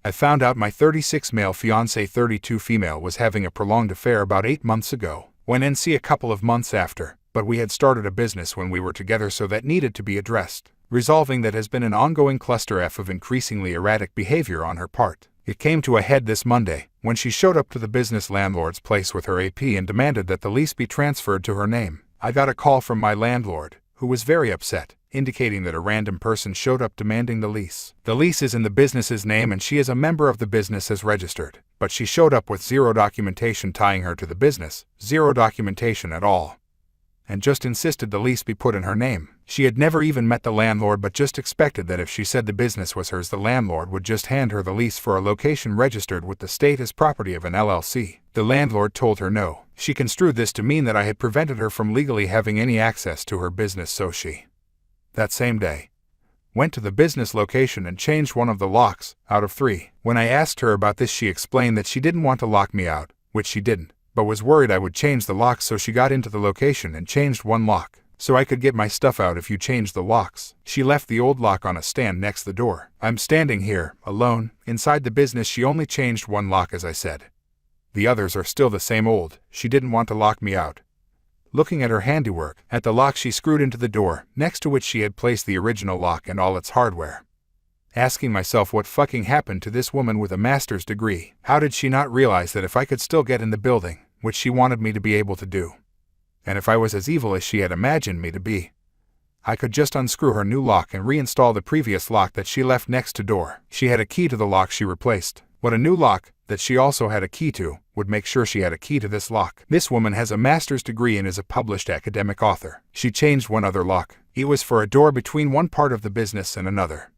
I found out my 36 male fiancé 32 female was having a prolonged affair about 8 months ago. Went NC a couple of months after, but we had started a business when we were together, so that needed to be addressed. Resolving that has been an ongoing cluster F of increasingly erratic behavior on her part. It came to a head this Monday, when she showed up to the business landlord's place with her AP and demanded that the lease be transferred to her name. I got a call from my landlord, who was very upset, indicating that a random person showed up demanding the lease. The lease is in the business's name and she is a member of the business as registered, but she showed up with zero documentation tying her to the business, zero documentation at all, and just insisted the lease be put in her name. She had never even met the landlord but just expected that if she said the business was hers, the landlord would just hand her the lease for a location registered with the state as property of an LLC. The landlord told her no. She construed this to mean that I had prevented her from legally having any access to her business, so she, that same day, went to the business location and changed one of the locks, out of 3. When I asked her about this, she explained that she didn't want to lock me out, which she didn't, but was worried I would change the locks, so she got into the location and changed one lock, so I could get my stuff out if you changed the locks. She left the old lock on a stand next the door. I'm standing here, alone, inside the business. She only changed one lock, as I said. The others are still the same old. She didn't want to lock me out. Looking at her handiwork, at the lock she screwed into the door, next to which she had placed the original lock and all its hardware. Asking myself what fucking happened to this woman with a master's degree. How did she not realize that if I could still get in the building, which she wanted me to be able to do, and if I was as evil as she had imagined me to be, I could just unscrew her new lock and reinstall the previous lock that she left next to door. She had a key to the lock she replaced, but a new lock that she also had a key to would make sure she had a key to this lock. This woman has a master's degree and is a published academic author. She changed one other lock. It was for a door between one part of the business and another,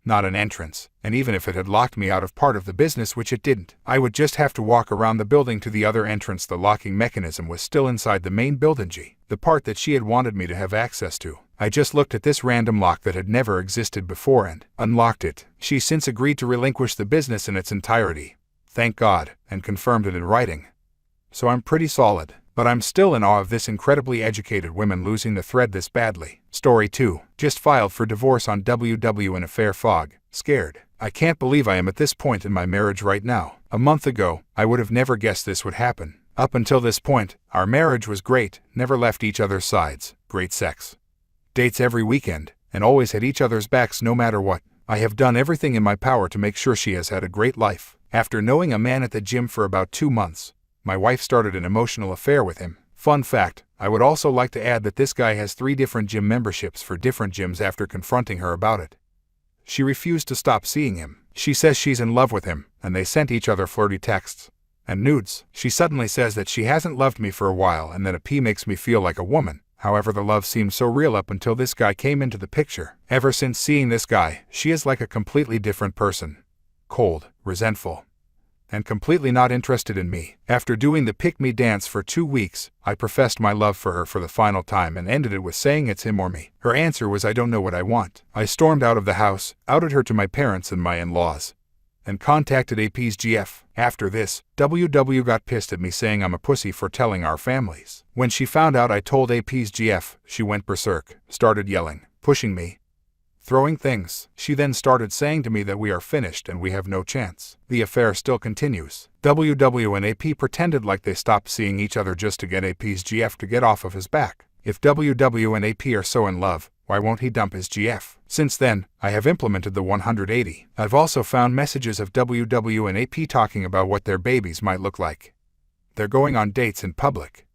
not an entrance, and even if it had locked me out of part of the business, which it didn't, I would just have to walk around the building to the other entrance. The locking mechanism was still inside the main building, the part that she had wanted me to have access to. I just looked at this random lock that had never existed before and unlocked it. She since agreed to relinquish the business in its entirety, thank God, and confirmed it in writing. So I'm pretty solid. But I'm still in awe of this incredibly educated woman losing the thread this badly. Story 2. Just filed for divorce on WW in affair fog. Scared. I can't believe I am at this point in my marriage right now. A month ago, I would have never guessed this would happen. Up until this point, our marriage was great, never left each other's sides, great sex, dates every weekend, and always had each other's backs no matter what. I have done everything in my power to make sure she has had a great life. After knowing a man at the gym for about 2 months, my wife started an emotional affair with him. Fun fact, I would also like to add that this guy has 3 different gym memberships for different gyms. After confronting her about it, she refused to stop seeing him. She says she's in love with him, and they sent each other flirty texts and nudes. She suddenly says that she hasn't loved me for a while and that a P makes me feel like a woman. However, the love seemed so real up until this guy came into the picture. Ever since seeing this guy, she is like a completely different person. Cold, resentful, and completely not interested in me. After doing the pick-me dance for 2 weeks, I professed my love for her for the final time and ended it with saying it's him or me. Her answer was, I don't know what I want. I stormed out of the house, outed her to my parents and my in-laws, and contacted AP's GF. After this, WW got pissed at me saying I'm a pussy for telling our families. When she found out I told AP's GF, she went berserk, started yelling, pushing me, throwing things. She then started saying to me that we are finished and we have no chance. The affair still continues. WW and AP pretended like they stopped seeing each other just to get AP's GF to get off of his back. If WW and AP are so in love, why won't he dump his GF? Since then, I have implemented the 180. I've also found messages of WW and AP talking about what their babies might look like. They're going on dates in public,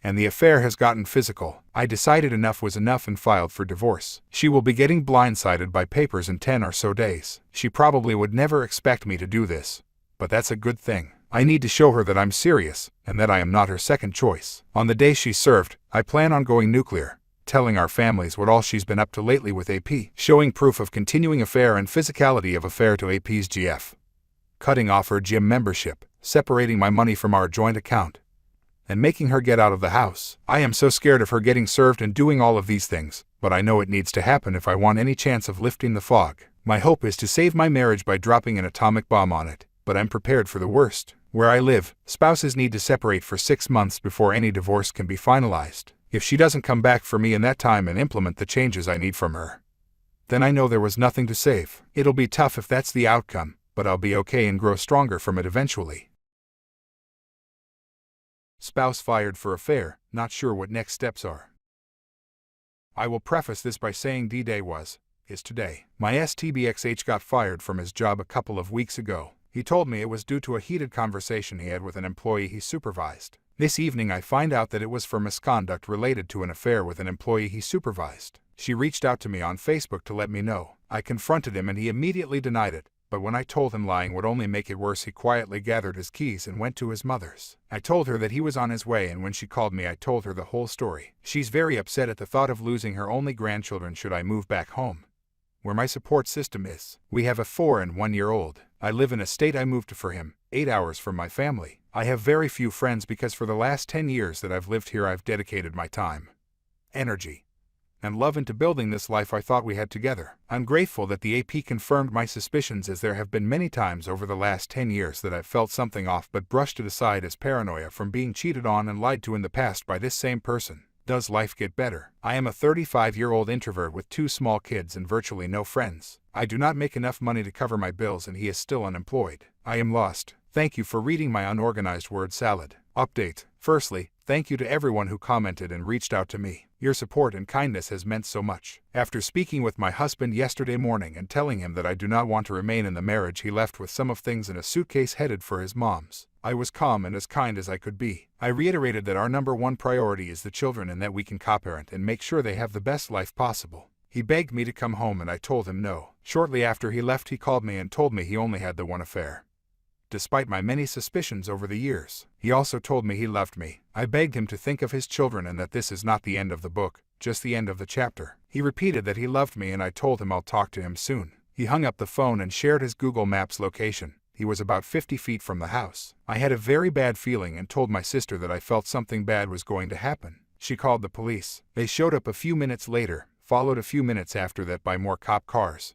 and the affair has gotten physical. I decided enough was enough and filed for divorce. She will be getting blindsided by papers in 10 or so days. She probably would never expect me to do this, but that's a good thing. I need to show her that I'm serious, and that I am not her second choice. On the day she's served, I plan on going nuclear, telling our families what all she's been up to lately with AP, showing proof of continuing affair and physicality of affair to AP's GF, cutting off her gym membership, separating my money from our joint account, and making her get out of the house. I am so scared of her getting served and doing all of these things, but I know it needs to happen if I want any chance of lifting the fog. My hope is to save my marriage by dropping an atomic bomb on it, but I'm prepared for the worst. Where I live, spouses need to separate for 6 months before any divorce can be finalized. If she doesn't come back for me in that time and implement the changes I need from her, then I know there was nothing to save. It'll be tough if that's the outcome, but I'll be okay and grow stronger from it eventually. Spouse fired for affair, not sure what next steps are. I will preface this by saying D-Day is today. My STBXH got fired from his job a couple of weeks ago. He told me it was due to a heated conversation he had with an employee he supervised. This evening I find out that it was for misconduct related to an affair with an employee he supervised. She reached out to me on Facebook to let me know. I confronted him and he immediately denied it, but when I told him lying would only make it worse, he quietly gathered his keys and went to his mother's. I told her that he was on his way, and when she called me I told her the whole story. She's very upset at the thought of losing her only grandchildren should I move back home, where my support system is. We have a 4 and 1 year old. I live in a state I moved to for him, 8 hours from my family. I have very few friends because for the last 10 years that I've lived here I've dedicated my time, energy, and love into building this life I thought we had together. I'm grateful that the AP confirmed my suspicions, as there have been many times over the last 10 years that I've felt something off but brushed it aside as paranoia from being cheated on and lied to in the past by this same person. Does life get better? I am a 35-year-old introvert with 2 small kids and virtually no friends. I do not make enough money to cover my bills and he is still unemployed. I am lost. Thank you for reading my unorganized word salad. Update. Firstly, thank you to everyone who commented and reached out to me. Your support and kindness has meant so much. After speaking with my husband yesterday morning and telling him that I do not want to remain in the marriage he left with some of things in a suitcase headed for his mom's, I was calm and as kind as I could be. I reiterated that our number 1 priority is the children and that we can co-parent and make sure they have the best life possible. He begged me to come home and I told him no. Shortly after he left he called me and told me he only had the one affair, despite my many suspicions over the years. He also told me he loved me. I begged him to think of his children and that this is not the end of the book, just the end of the chapter. He repeated that he loved me and I told him I'll talk to him soon. He hung up the phone and shared his Google Maps location. He was about 50 feet from the house. I had a very bad feeling and told my sister that I felt something bad was going to happen. She called the police. They showed up a few minutes later, followed a few minutes after that by more cop cars,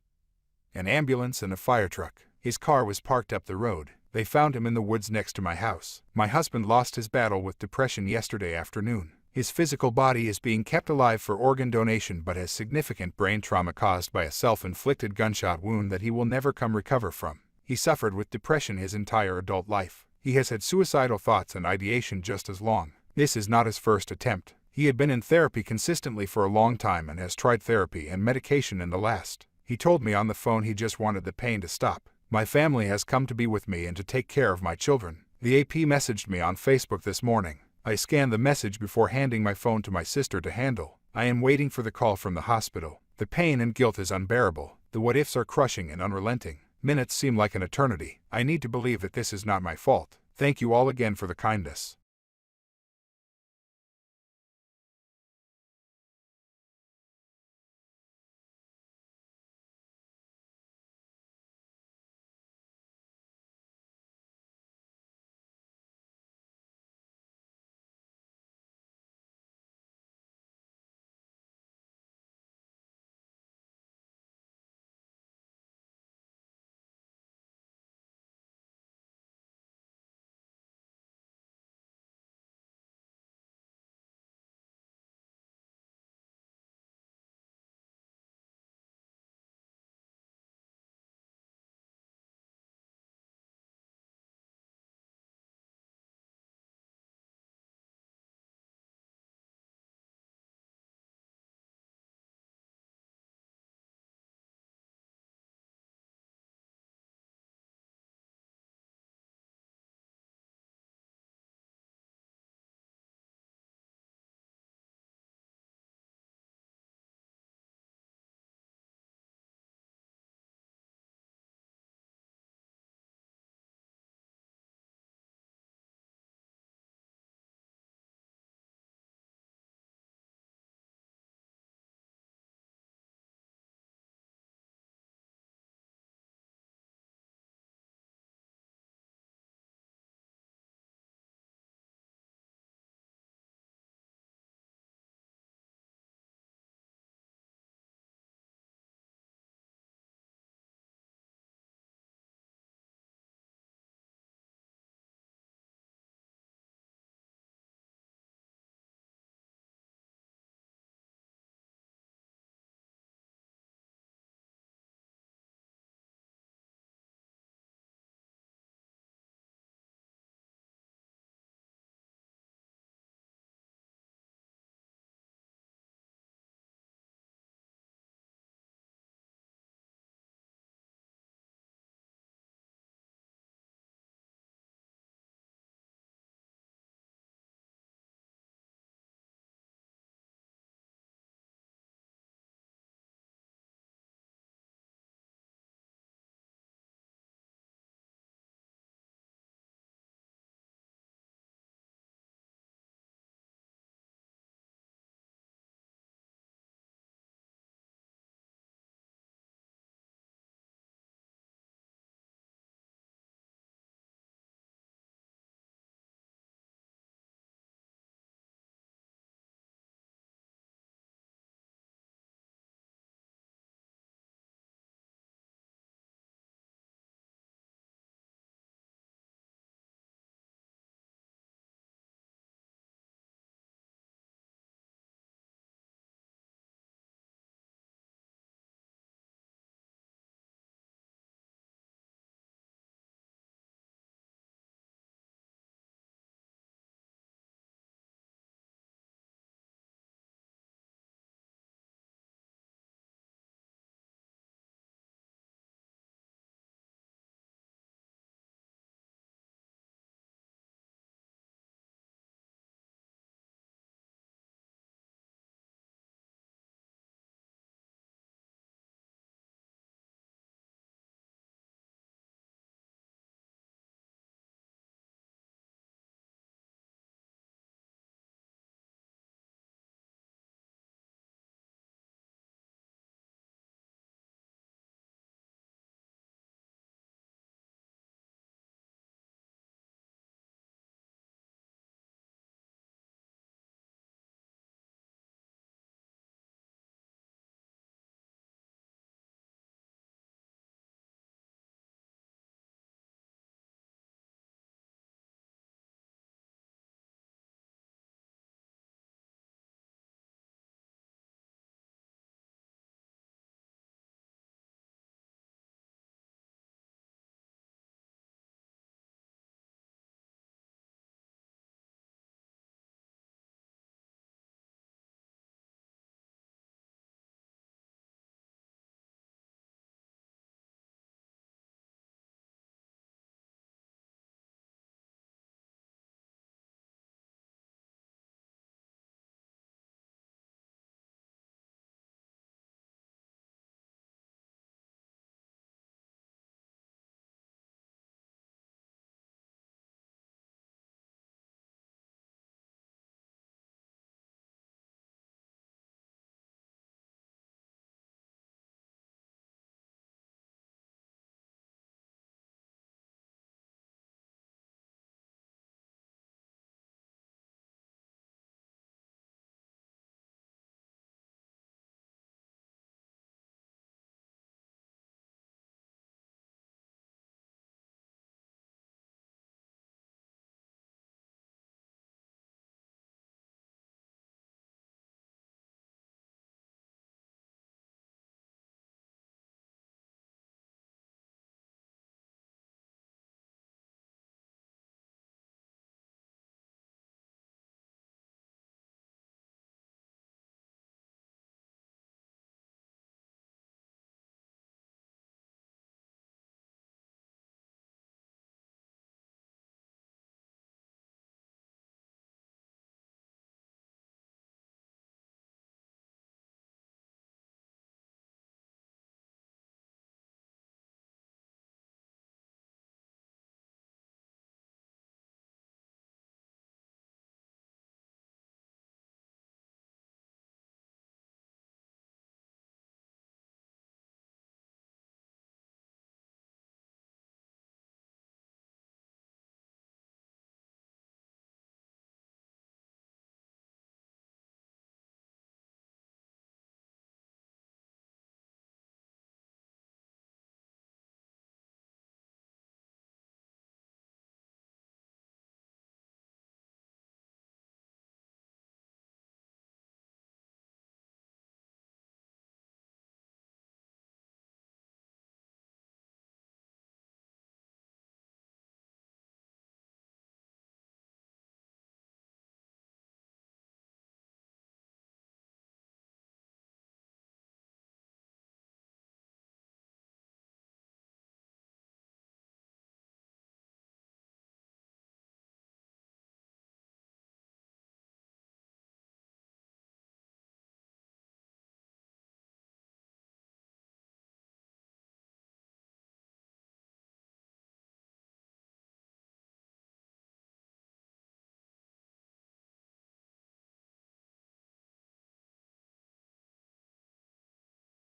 an ambulance and a fire truck. His car was parked up the road. They found him in the woods next to my house. My husband lost his battle with depression yesterday afternoon. His physical body is being kept alive for organ donation but has significant brain trauma caused by a self-inflicted gunshot wound that he will never recover from. He suffered with depression his entire adult life. He has had suicidal thoughts and ideation just as long. This is not his first attempt. He had been in therapy consistently for a long time and has tried therapy and medication in the last. He told me on the phone he just wanted the pain to stop. My family has come to be with me and to take care of my children. The AP messaged me on Facebook this morning. I scanned the message before handing my phone to my sister to handle. I am waiting for the call from the hospital. The pain and guilt is unbearable. The what-ifs are crushing and unrelenting. Minutes seem like an eternity. I need to believe that this is not my fault. Thank you all again for the kindness.